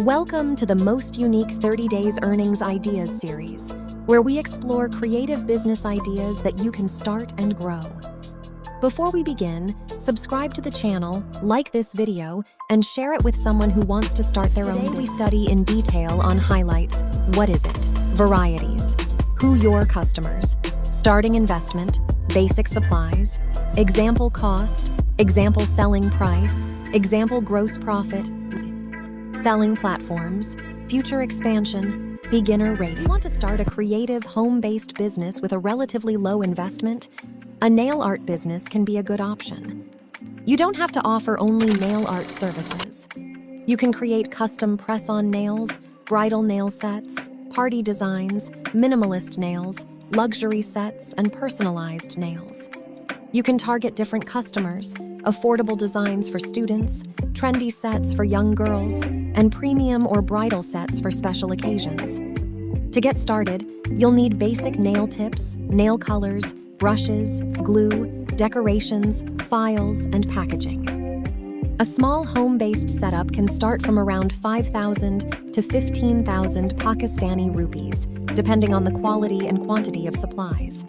Welcome to the most unique 30 Days Earnings Ideas series, where we explore creative business ideas that you can start and grow. Before we begin, subscribe to the channel, like this video, and share it with someone who wants to start their own business. Today we study in detail on highlights: what is it, varieties, who your customers, starting investment, basic supplies, example cost, example selling price, example gross profit, selling platforms, future expansion, beginner rating. You want to start a creative, home-based business with a relatively low investment? A nail art business can be a good option. You don't have to offer only nail art services. You can create custom press-on nails, bridal nail sets, party designs, minimalist nails, luxury sets, and personalized nails. You can target different customers, affordable designs for students, trendy sets for young girls, and premium or bridal sets for special occasions. To get started, you'll need basic nail tips, nail colors, brushes, glue, decorations, files, and packaging. A small home-based setup can start from around 5,000 to 15,000 Pakistani rupees, depending on the quality and quantity of supplies.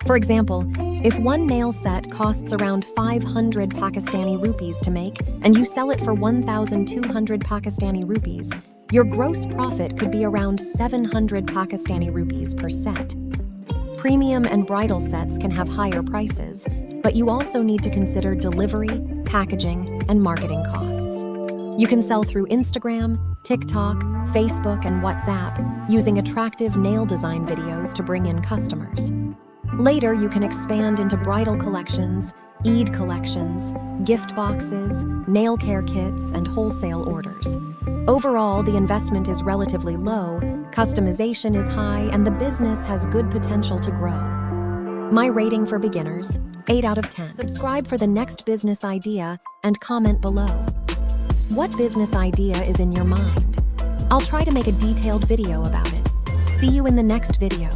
For example, if one nail set costs around 500 Pakistani rupees to make and you sell it for 1,200 Pakistani rupees, your gross profit could be around 700 Pakistani rupees per set. Premium and bridal sets can have higher prices, but you also need to consider delivery, packaging, and marketing costs. You can sell through Instagram, TikTok, Facebook, and WhatsApp using attractive nail design videos to bring in customers. Later, you can expand into bridal collections, Eid collections, gift boxes, nail care kits, and wholesale orders. Overall, the investment is relatively low, customization is high, and the business has good potential to grow. My rating for beginners, 8 out of 10. Subscribe for the next business idea and comment below. What business idea is in your mind? I'll try to make a detailed video about it. See you in the next video.